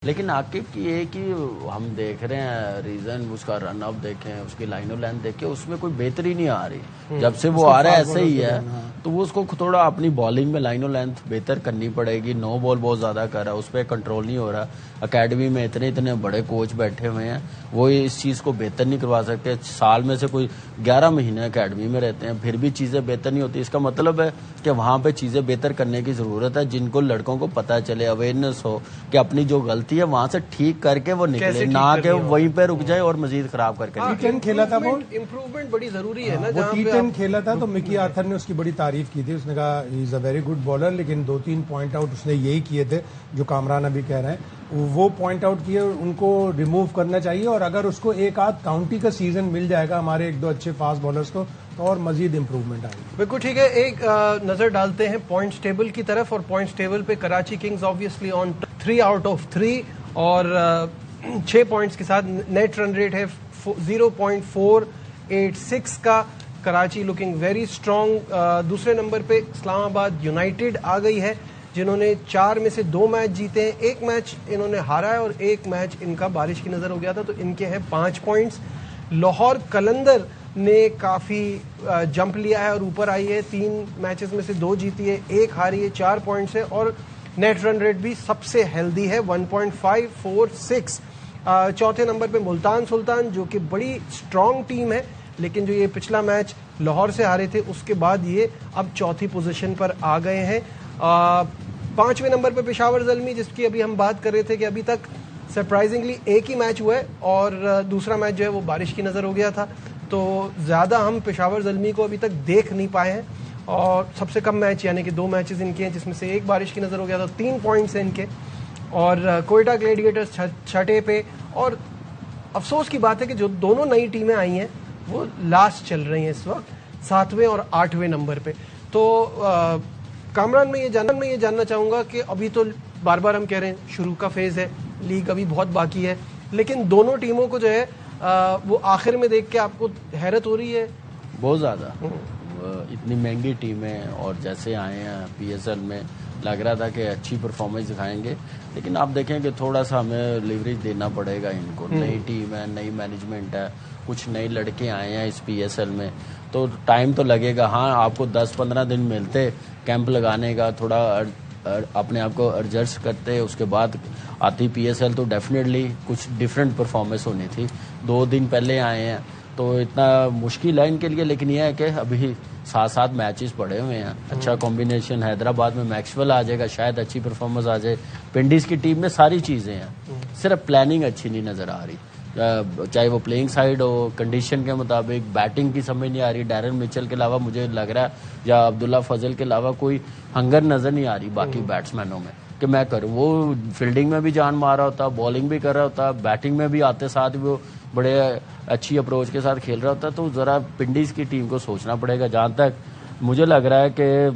लेकिन आकिब की ये कि हम देख रहे हैं रीजन उसका रन अप देखें, उसकी लाइनो लेंथ देखें, उसमें कोई बेहतरी नहीं आ रही। जब से वो आ रहा है ऐसे ही है, तो वो उसको थोड़ा अपनी बॉलिंग में लाइनो लेंथ बेहतर करनी पड़ेगी। नो बॉल बहुत ज्यादा कर रहा है, उस पर कंट्रोल नहीं हो रहा। अकेडमी में इतने इतने बड़े कोच बैठे हुए हैं, वो इस चीज को बेहतर नहीं करवा सकते। साल में से कोई 11 महीने अकेडमी में रहते हैं, फिर भी चीजें बेहतर नहीं होती। इसका मतलब है कि वहां पे चीजें बेहतर करने की जरूरत है, जिनको लड़कों को पता चले, अवेयरनेस हो कि अपनी जो गलती है वहां से ठीक करके वो निकले, ना कि वहीं पे रुक जाए और मजीद खराब करके। T10 खेला था वो, इम्प्रूवमेंट बड़ी जरूरी है ना। वो T10 खेला था तो मिकी आर्थर ने उसकी बड़ी तारीफ की थी। उसने कहा he is a very good bowler, लेकिन 2-3 पॉइंट आउट उसने यही किए थे जो कामरान अभी कह रहे हैं। वो पॉइंट आउट किए, उनको रिमूव करना चाहिए। और अगर उसको एक आध काउंटी का सीजन मिल जाएगा हमारे एक दो अच्छे फास्ट बॉलर्स को, तो और मजीद इंप्रूवमेंट आएगी। बिल्कुल ठीक है। एक नजर डालते हैं पॉइंट्स टेबल की तरफ, और पॉइंट्स टेबल पे Karachi Kings obviously on 3 out of 3 और 6 पॉइंट्स के साथ। नेट रन रेट है 0.486 का। Karachi looking very strong. दूसरे नंबर पे इस्लामाबाद यूनाइटेड आ गई है, जिन्होंने 4 में से 2 मैच जीते हैं। 1 मैच इन्होंने हारा है और 1 मैच इनका बारिश की नजर हो गया था, तो इनके हैं 5 पॉइंट्स। लाहौर कलंदर ने काफी जंप लिया है और ऊपर आई है। 3 मैचेस में से 2 जीती है, 1 हारी है, 4 पॉइंट्स है। और नेट रन रेट भी सबसे हेल्दी है 1.546। चौथे नंबर पे मुल्तान सुल्तान, जो कि बड़ी स्ट्रांग टीम है, लेकिन जो ये पिछला मैच लाहौर से हारे थे उसके बाद ये अब चौथी पोजीशन पर आ गए हैं। 5वें नंबर पे पेशावर ज़ल्मी, जिसकी अभी हम बात कर रहे थे कि अभी तक सरप्राइजिंगली एक ही मैच हुआ है और दूसरा मैच जो है वो बारिश की नज़र हो गया था, तो ज़्यादा हम पेशावर ज़ल्मी को अभी तक देख नहीं पाए हैं। और सबसे कम मैच यानी कि 2 मैचेस इनके हैं, जिसमें से 1 बारिश की नज़र हो गया था। 3 पॉइंट्स हैं इनके। और कोयटा ग्लेडिएटर्स छठे पे। और अफसोस की बात है कि जो दोनों नई टीमें आई हैं वो लास्ट चल रही हैं इस वक्त, 7वें और 8वें नंबर पे। तो कामरान, मैं ये जानना चाहूँगा कि अभी तो बार बार हम कह रहे हैं शुरू का फेज़ है, लीग अभी बहुत बाकी है, लेकिन दोनों टीमों को जो है वो आखिर में देख के आपको हैरत हो रही है? बहुत ज़्यादा। इतनी महंगी टीमें और जैसे आए हैं PSL में, लग रहा था कि अच्छी परफॉर्मेंस दिखाएंगे, लेकिन आप देखें कि थोड़ा सा हमें लीवरेज देना पड़ेगा इनको। नई टीम है, नई मैनेजमेंट है, कुछ नए लड़के आए हैं इस PSL में, तो टाइम तो लगेगा। हाँ, आपको 10-15 दिन मिलते कैंप लगाने का, थोड़ा अपने आप को एडजस्ट करते, उसके बाद आती PSL तो डेफिनेटली कुछ डिफरेंट परफॉर्मेंस होनी थी। 2 दिन पहले आए हैं तो इतना मुश्किल है इनके लिए, लेकिन यह है कि अभी 7 मैचेस पड़े हुए हैं। अच्छा कॉम्बिनेशन, हैदराबाद में मैक्सवेल आ जाएगा, शायद अच्छी परफॉर्मेंस आ जाए। पिंडीज की टीम में सारी चीज़ें हैं, सिर्फ प्लानिंग अच्छी नहीं नज़र आ रही। चाहे वो प्लेइंग साइड हो, कंडीशन के मुताबिक, बैटिंग की समझ नहीं आ रही। डैरन मिचेल के अलावा मुझे लग रहा है, या अब्दुल्ला फजल के अलावा कोई हंगर नज़र नहीं आ रही बाकी बैट्समैनों में कि मैं करूँ। वो फील्डिंग में भी जान मारा होता, बॉलिंग भी कर रहा होता, बैटिंग में भी आते साथ वो बड़े अच्छी अप्रोच के साथ खेल रहा होता। तो ज़रा पिंडीज की टीम को सोचना पड़ेगा। जहाँ तक मुझे लग रहा है कि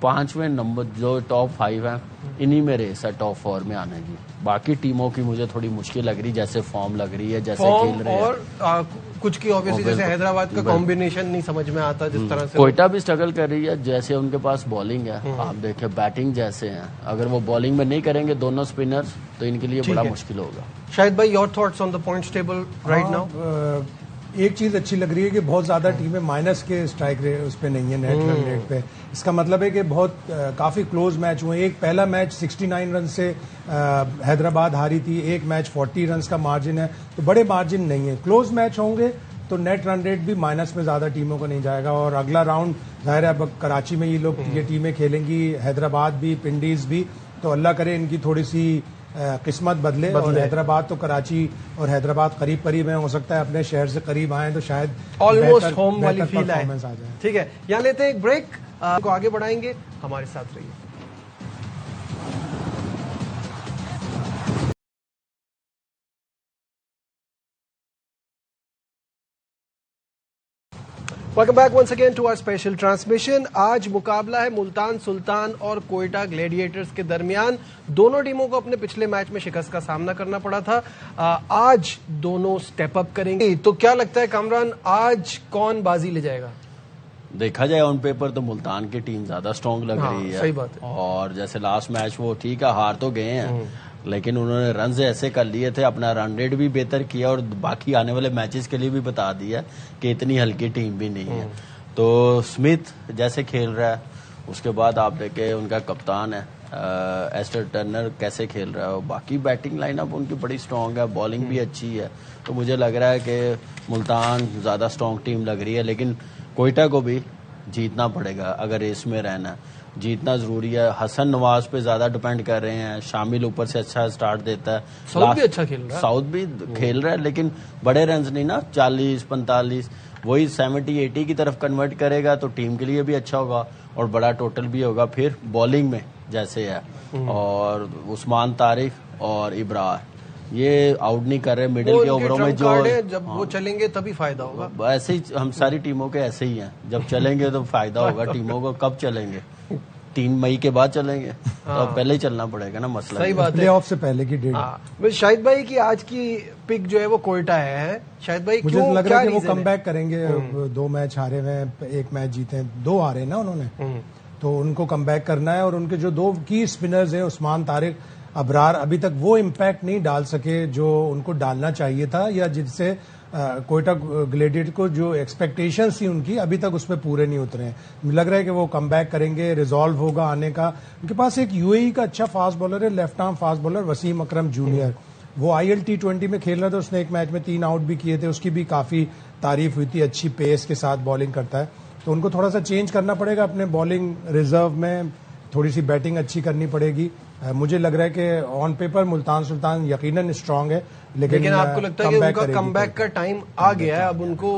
5वें नंबर जो टॉप 5 हैं, इन्हीं में रेस है टॉप 4 में आने की। बाकी टीमों की मुझे थोड़ी मुश्किल लग रही, जैसे फॉर्म लग रही है, जैसे खेल रहे हैं। और कुछ की ऑब्वियसली जैसे हैदराबाद का कॉम्बिनेशन नहीं समझ में आता जिस तरह से। कोयटा भी स्ट्रगल कर रही है, जैसे उनके पास बॉलिंग है, आप देखें बैटिंग जैसे हैं, अगर वो बॉलिंग में नहीं करेंगे दोनों स्पिनर्स, तो इनके लिए बड़ा मुश्किल होगा। शायद भाई, your thoughts on the points table right now? एक चीज अच्छी लग रही है कि बहुत ज्यादा टीमें माइनस के स्ट्राइक रेट उस पे नहीं है, नेट रन रेट पे। इसका मतलब है कि बहुत काफी क्लोज मैच हुए। एक पहला मैच 69 रन से हैदराबाद हारी थी, एक मैच 40 रन का मार्जिन है, तो बड़े मार्जिन नहीं है। क्लोज मैच होंगे तो नेट रन रेट भी माइनस में ज्यादा टीमों को नहीं जाएगा। और अगला राउंड जाहिर है अब कराची में ये टीमें खेलेंगी, हैदराबाद भी, पिंडीज भी, तो अल्लाह करे इनकी थोड़ी सी किस्मत बदले। और हैदराबाद तो कराची और हैदराबाद करीब करीब है, हो सकता है अपने शहर से करीब आए तो शायद ऑलमोस्ट होम वाली फील आ जाए। ठीक है, यहाँ लेते हैं एक ब्रेक, को आगे बढ़ाएंगे, हमारे साथ रहिए। Welcome back once again to our special transmission. आज मुकाबला है मुल्तान सुल्तान और कोयटा ग्लेडिएटर्स के दरमियान। दोनों टीमों को अपने पिछले मैच में शिकस्त का सामना करना पड़ा था। आज दोनों स्टेप अप करेंगे, तो क्या लगता है कामरान, आज कौन बाजी ले जाएगा? देखा जाए ऑन पेपर तो मुल्तान की टीम ज्यादा स्ट्रांग लग रही है। सही बात है। और जैसे लास्ट मैच वो ठीक है, हार तो गए हैं, लेकिन उन्होंने रन ऐसे कर लिए थे, अपना रन रेट भी बेहतर किया और बाकी आने वाले मैचेस के लिए भी बता दिया कि इतनी हल्की टीम भी नहीं है। तो स्मिथ जैसे खेल रहा है, उसके बाद आप देखें उनका कप्तान है एस्टर टर्नर कैसे खेल रहा है, बाकी बैटिंग लाइनअप उनकी बड़ी स्ट्रांग है, बॉलिंग भी अच्छी है। तो मुझे लग रहा है कि मुल्तान ज़्यादा स्ट्रांग टीम लग रही है, लेकिन कोयटा को भी जीतना पड़ेगा अगर रेस में रहना है, जीतना जरूरी है। हसन नवाज पे ज्यादा डिपेंड कर रहे हैं, शामिल ऊपर से अच्छा स्टार्ट देता है, साउथ भी अच्छा खेल रहा है, साउथ भी खेल रहा है, लेकिन बड़े रन नहीं ना, 40-45 वही 70-80 की तरफ कन्वर्ट करेगा तो टीम के लिए भी अच्छा होगा और बड़ा टोटल भी होगा। फिर बॉलिंग में जैसे है और उस्मान तारिक और इब्रार ये आउट नहीं कर रहे मिडिल के ओवरों में, जो जब वो चलेंगे तभी फायदा होगा। ऐसे ही हम सारी टीमों के ऐसे ही हैं, जब चलेंगे तो फायदा होगा टीमों को। कब चलेंगे? 3 मई के बाद चलेंगे, तो पहले ही चलना पड़ेगा ना, मसला सही बात है, प्ले ऑफ से पहले की डेट। शाहिद भाई की आज की पिक जो है वो कोयटा है। शाहिद भाई मुझे लग रहा है कि वो कम बैक करेंगे, 2 मैच हारे हुए हैं, 1 मैच जीते हैं, 2 हारे ना उन्होंने, तो उनको कम बैक करना है। और उनके जो 2 की स्पिनर्स हैं उस्मान तारिक, अबरार, अभी तक वो इम्पैक्ट नहीं डाल सके जो उनको डालना चाहिए था, या जिससे कोयटा ग्लेडिएटर को जो एक्सपेक्टेशंस थी उनकी अभी तक उस पर पूरे नहीं उतरे हैं। लग रहा है कि वो कम बैक करेंगे, रिजॉल्व होगा आने का। उनके पास एक यूएई का अच्छा फास्ट बॉलर है, left arm fast bowler Wasim Akram junior, वो IL T20 में खेल रहा था, उसने एक मैच में 3 आउट भी किए थे, उसकी भी काफी तारीफ हुई थी, अच्छी पेस के साथ बॉलिंग करता है। तो उनको थोड़ा सा चेंज करना पड़ेगा अपने बॉलिंग रिजर्व में, थोड़ी सी बैटिंग अच्छी करनी पड़ेगी। मुझे लग रहा है कि ऑन पेपर मुल्तान सुल्तान यकीनन स्ट्रांग है, लेकिन आपको लगता है कि उनका कमबैक का टाइम आ गया है, अब उनको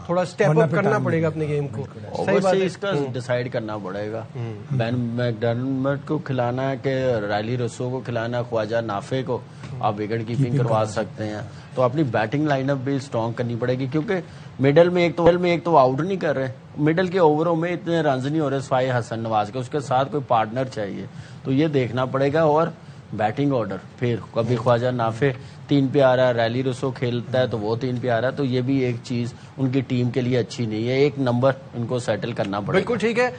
थोड़ा स्टेप अप करना पड़ेगा अपने गेम को। सही बात है, इसका डिसाइड करना पड़ेगा। बेन मैकडर्मट को खिलाना है कि रायली रसो को खिलाना है, ख्वाजा नाफे को आप विकेट कीपिंग करवा सकते हैं। तो अपनी बैटिंग लाइनअप भी स्ट्रांग करनी पड़ेगी, क्योंकि मिडल में एक तो आउट नहीं कर रहे, मिडल के ओवरों में इतने रन नहीं हो रहे स्वाई हसन नवाज के, उसके साथ कोई पार्टनर चाहिए, तो ये देखना पड़ेगा। और बैटिंग ऑर्डर फिर कभी ख्वाजा नाफे 3 पे आ रहा है, रैली रसो खेलता है तो वो 3 पे आ रहा है, तो ये भी एक चीज उनकी टीम के लिए अच्छी नहीं है। एक नंबर इनको सेटल करना पड़ेगा। बिल्कुल ठीक है।